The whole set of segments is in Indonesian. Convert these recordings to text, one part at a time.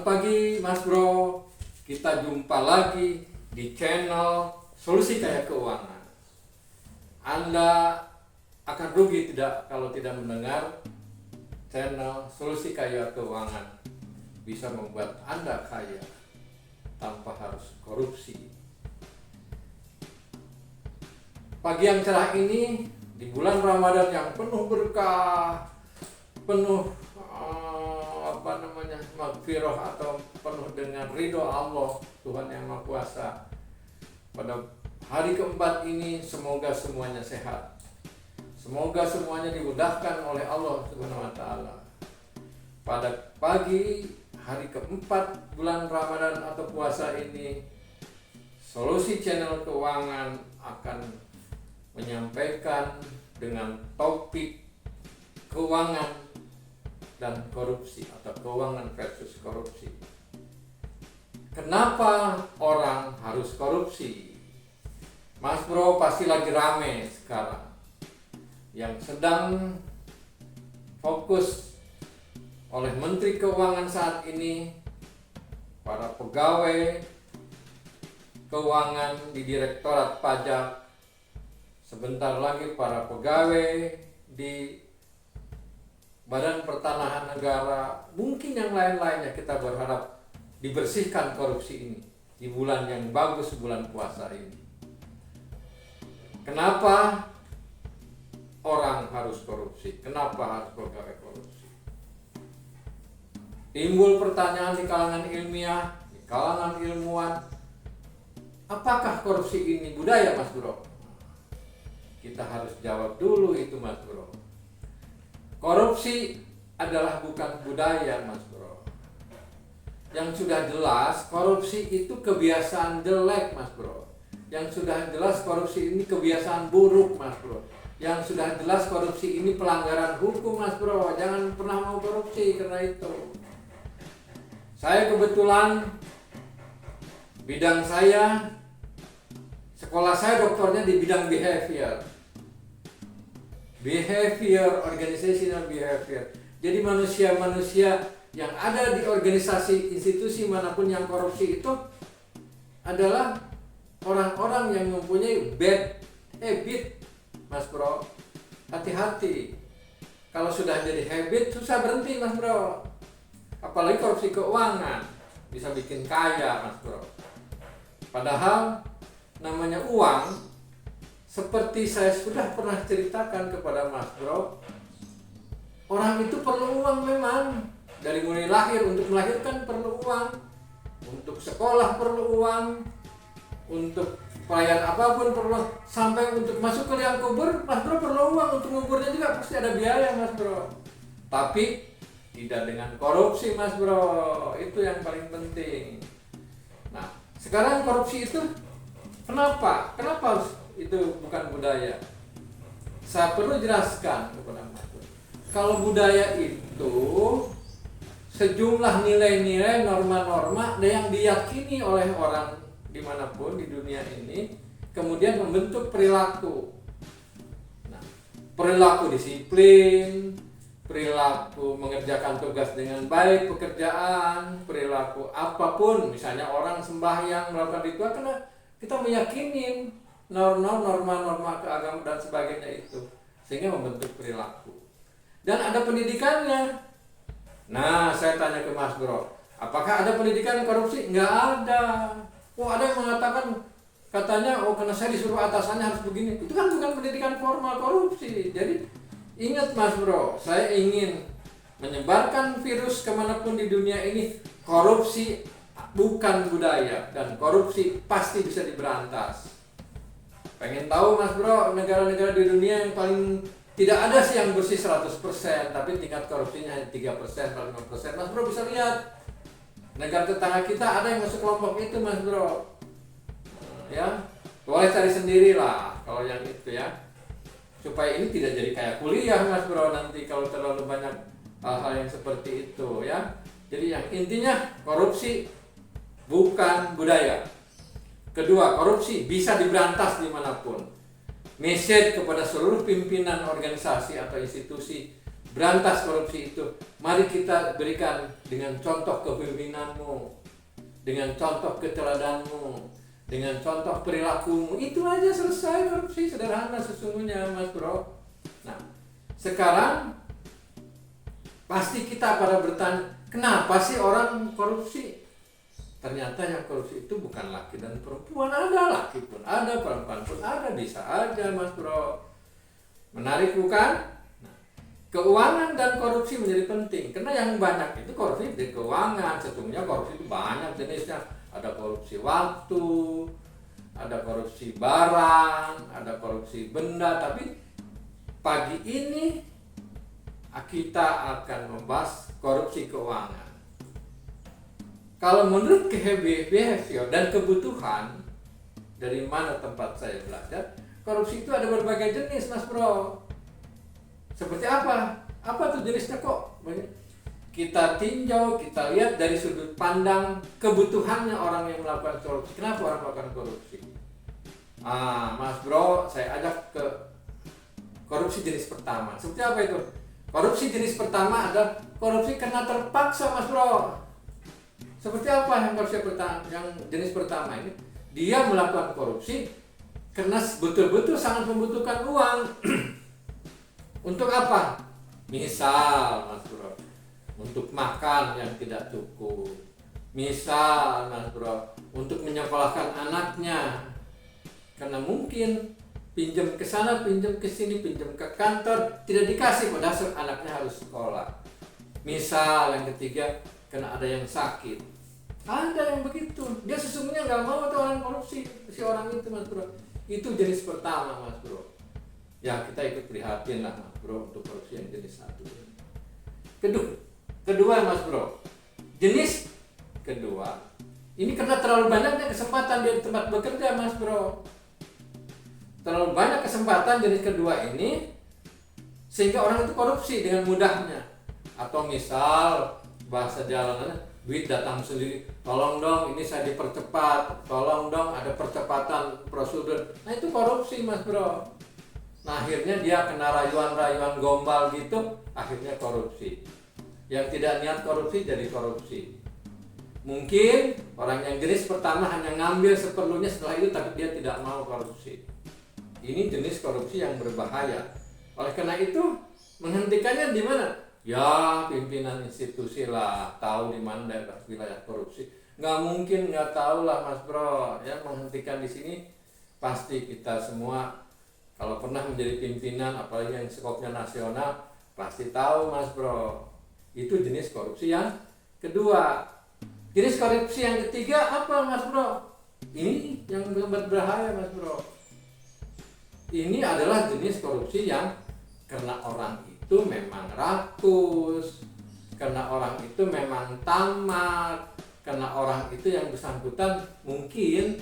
pagi Mas Bro, kita jumpa lagi di channel Solusi Kaya Keuangan. Anda akan rugi kalau tidak mendengar channel Solusi Kaya Keuangan. Bisa membuat Anda kaya tanpa harus korupsi. Pagi yang cerah ini di bulan Ramadan yang penuh berkah, penuh magfirah atau penuh dengan ridho Allah Tuhan yang Maha Kuasa. Pada hari keempat ini semoga semuanya sehat, semoga semuanya dimudahkan oleh Allah Subhanahu wa Ta'ala. Pada pagi hari keempat bulan Ramadan atau puasa ini, Solusi Channel Keuangan akan menyampaikan dengan topik keuangan dan korupsi atau keuangan versus korupsi. Kenapa orang harus korupsi? Mas Bro, pasti lagi rame sekarang yang sedang fokus oleh Menteri Keuangan saat ini, para pegawai keuangan di Direktorat Pajak, sebentar lagi para pegawai di Badan Pertanahan Negara, mungkin yang lain-lainnya. Kita berharap dibersihkan korupsi ini di bulan yang bagus, bulan puasa ini. Kenapa orang harus korupsi? Kenapa harus pegawai korupsi? Timbul pertanyaan di kalangan ilmiah, di kalangan ilmuwan, apakah korupsi ini budaya, Mas Bro? Kita harus jawab dulu itu, Mas Bro. Korupsi adalah bukan budaya, Mas Bro. Yang sudah jelas korupsi itu kebiasaan jelek, Mas Bro. Yang sudah jelas korupsi ini kebiasaan buruk, Mas Bro. Yang sudah jelas korupsi ini pelanggaran hukum, Mas Bro. Jangan pernah mau korupsi karena itu. Saya kebetulan bidang saya, sekolah saya doktornya di bidang behavior, organizational behavior. Jadi manusia-manusia yang ada di organisasi, institusi manapun yang korupsi itu adalah orang-orang yang mempunyai bad habit, Mas Bro. Hati-hati, kalau sudah jadi habit susah berhenti, Mas Bro. Apalagi korupsi keuangan, bisa bikin kaya, Mas Bro. Padahal namanya uang, seperti saya sudah pernah ceritakan kepada Mas Bro, orang itu perlu uang memang. Dari mulai lahir, untuk melahirkan perlu uang, untuk sekolah perlu uang, untuk pelayan apapun perlu, sampai untuk masuk ke liang kubur, Mas Bro perlu uang. Untuk nguburnya juga pasti ada biaya, Mas Bro. Tapi tidak dengan korupsi, Mas Bro. Itu yang paling penting. Nah, sekarang korupsi itu kenapa harus itu bukan budaya? Saya perlu jelaskan kepada Mas Bro. Kalau budaya itu sejumlah nilai-nilai, norma-norma yang diyakini oleh orang dimanapun di dunia ini, kemudian membentuk perilaku. Nah, perilaku disiplin, perilaku mengerjakan tugas dengan baik, pekerjaan, perilaku apapun, misalnya orang sembahyang melakukan ritual, karena kita meyakini norma-norma keagamaan dan sebagainya itu, sehingga membentuk perilaku. Dan ada pendidikannya. Nah, saya tanya ke Mas Bro, apakah ada pendidikan korupsi? Nggak ada. Ada yang mengatakan, katanya, karena saya disuruh atasannya harus begini. Itu kan bukan pendidikan formal korupsi. Jadi ingat, Mas Bro, saya ingin menyebarkan virus kemanapun di dunia ini, korupsi bukan budaya, dan korupsi pasti bisa diberantas. Pengen tahu, Mas Bro, negara-negara di dunia yang paling tidak ada sih yang bersih 100%, tapi tingkat korupsinya hanya 3%, 5%. Mas Bro bisa lihat negara tetangga kita ada yang masuk kelompok itu, Mas Bro. Ya, boleh cari sendiri lah kalau yang itu ya. Supaya ini tidak jadi kayak kuliah, Mas Bro, nanti kalau terlalu banyak hal-hal yang seperti itu ya. Jadi yang intinya korupsi bukan budaya. Kedua, korupsi bisa diberantas dimanapun. Message kepada seluruh pimpinan organisasi atau institusi, berantas korupsi itu, mari kita berikan dengan contoh kepemimpinanmu, dengan contoh keteladanmu, dengan contoh perilakumu. Itu aja selesai korupsi, sederhana sesungguhnya Mas Bro. Nah, sekarang pasti kita pada bertanya, kenapa sih orang korupsi? Ternyata yang korupsi itu bukan laki dan perempuan, ada laki pun ada, perempuan pun ada, bisa aja Mas Bro. Menarik bukan? Nah, keuangan dan korupsi menjadi penting, karena yang banyak itu korupsi di keuangan. Sesungguhnya korupsi itu banyak jenisnya, ada korupsi waktu, ada korupsi barang, ada korupsi benda. Tapi pagi ini kita akan membahas korupsi keuangan. Kalau menurut behavior dan kebutuhan, dari mana tempat saya belajar, korupsi itu ada berbagai jenis Mas Bro. Seperti apa? Apa tuh jenisnya kok? Kita tinjau, kita lihat dari sudut pandang kebutuhannya orang yang melakukan korupsi. Kenapa orang melakukan korupsi? Mas Bro, saya ajak ke korupsi jenis pertama. Seperti apa itu? Korupsi jenis pertama adalah korupsi karena terpaksa Mas Bro. Seperti apa yang korupsi pertama? Yang jenis pertama ini, dia melakukan korupsi karena betul-betul sangat membutuhkan uang. Untuk apa? Misal Mas Bro, untuk makan yang tidak cukup. Misal Mas Bro, untuk menyekolahkan anaknya. Karena mungkin pinjam ke sana, pinjam ke sini, pinjam ke kantor, tidak dikasih, padahal anaknya harus sekolah. Misal yang ketiga, karena ada yang sakit. Ada yang begitu, dia sesungguhnya nggak mau tuh orang korupsi, si orang itu Mas Bro. Itu jenis pertama Mas Bro. Ya kita ikut prihatin lah Mas Bro untuk korupsi yang jenis satu. Kedua Mas Bro, jenis kedua, ini karena terlalu banyaknya kesempatan di tempat bekerja Mas Bro. Terlalu banyak kesempatan jenis kedua ini, sehingga orang itu korupsi dengan mudahnya. Atau misal bahasa jalanannya, duit datang sendiri, tolong dong ini saya dipercepat, tolong dong ada percepatan prosedur. Nah itu korupsi Mas Bro. Nah akhirnya dia kena rayuan-rayuan gombal gitu, akhirnya korupsi. Yang tidak niat korupsi jadi korupsi. Mungkin orang yang jenis pertama hanya ngambil seperlunya, setelah itu tapi dia tidak mau korupsi. Ini jenis korupsi yang berbahaya. Oleh karena itu menghentikannya di mana? Ya pimpinan institusi lah, tahu di mana daerah wilayah korupsi. Nggak mungkin nggak tahu lah Mas Bro. Ya menghentikan di sini pasti kita semua kalau pernah menjadi pimpinan, apalagi yang skopnya nasional, pasti tahu Mas Bro. Itu jenis korupsi yang kedua. Jenis korupsi yang ketiga apa Mas Bro? Ini yang berbahaya Mas Bro. Ini adalah jenis korupsi yang karena orang itu memang rakus, karena orang itu memang tamat, karena orang itu yang bersangkutan mungkin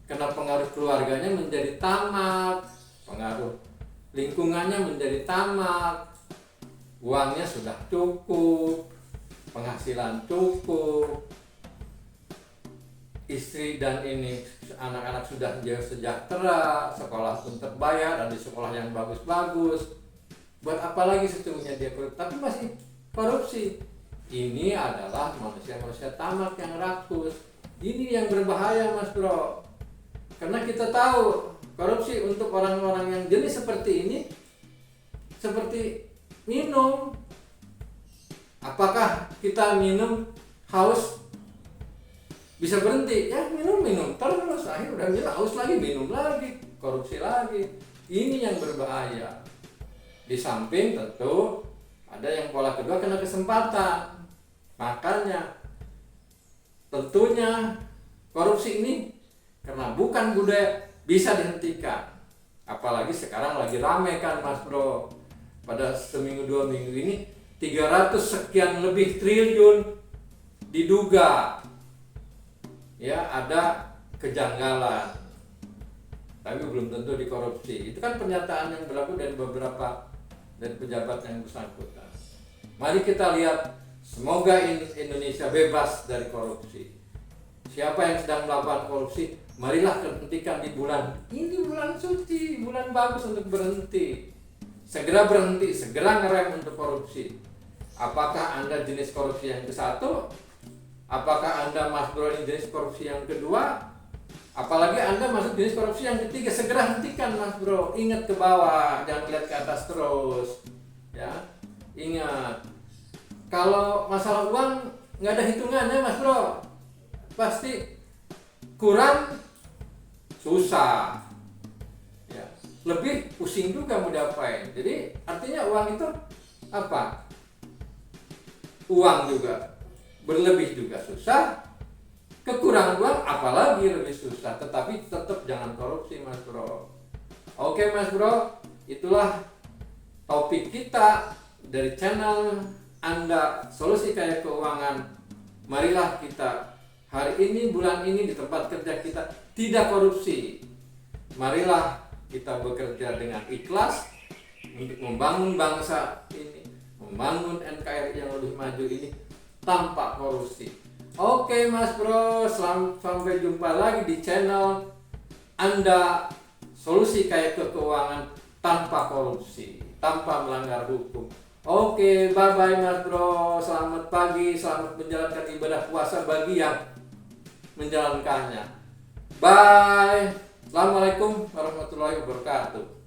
karena pengaruh keluarganya menjadi tamat, pengaruh lingkungannya menjadi tamat, uangnya sudah cukup, penghasilan cukup, istri dan ini anak-anak sudah sejahtera, sekolah pun terbayar dan di sekolah yang bagus-bagus. Buat apa lagi sesungguhnya dia korupsi? Tapi masih korupsi. Ini adalah manusia-manusia tamat yang rakus. Ini yang berbahaya Mas Bro. Karena kita tahu korupsi untuk orang-orang yang jenis seperti ini seperti minum. Apakah kita minum haus bisa berhenti? Ya minum terus, akhirnya udah minum haus lagi, minum lagi, korupsi lagi. Ini yang berbahaya. Di samping tentu ada yang pola kedua kena kesempatan. Makanya tentunya korupsi ini karena bukan budaya bisa dihentikan. Apalagi sekarang lagi rame kan Mas Bro. Pada seminggu 2 minggu ini 300 sekian lebih triliun diduga ya ada kejanggalan, tapi belum tentu dikorupsi. Itu kan pernyataan yang berlaku dari beberapa dari pejabat yang bersangkutan. Mari kita lihat, semoga Indonesia bebas dari korupsi. Siapa yang sedang melakukan korupsi, marilah hentikan di bulan ini, bulan suci, bulan bagus untuk berhenti. segera berhenti, segera ngerem untuk korupsi. Apakah Anda jenis korupsi yang ke-1? Apakah Anda Mas Bro ini jenis korupsi yang kedua? Apalagi Anda masuk jenis korupsi yang ketiga, segera hentikan Mas Bro. Ingat ke bawah, jangan lihat ke atas terus. Ya, ingat. Kalau masalah uang nggak ada hitungannya Mas Bro. Pasti kurang, susah. Ya, lebih pusing juga mau diapain. Jadi artinya uang itu apa? Uang juga berlebih juga susah, kekurangan uang apalagi lebih susah. Tetapi tetap jangan korupsi Mas Bro. Oke Mas Bro, itulah topik kita dari channel Anda Solusi Kaya Keuangan. Marilah kita hari ini, bulan ini di tempat kerja kita tidak korupsi. Marilah kita bekerja dengan ikhlas untuk membangun bangsa ini, membangun NKRI yang lebih maju ini tanpa korupsi. Oke Mas Bro, sampai jumpa lagi di channel Anda Solusi Kaya Keuangan tanpa korupsi, tanpa melanggar hukum. Oke, bye bye Mas Bro. Selamat pagi, selamat menjalankan ibadah puasa bagi yang menjalankannya. Bye. Assalamualaikum warahmatullahi wabarakatuh.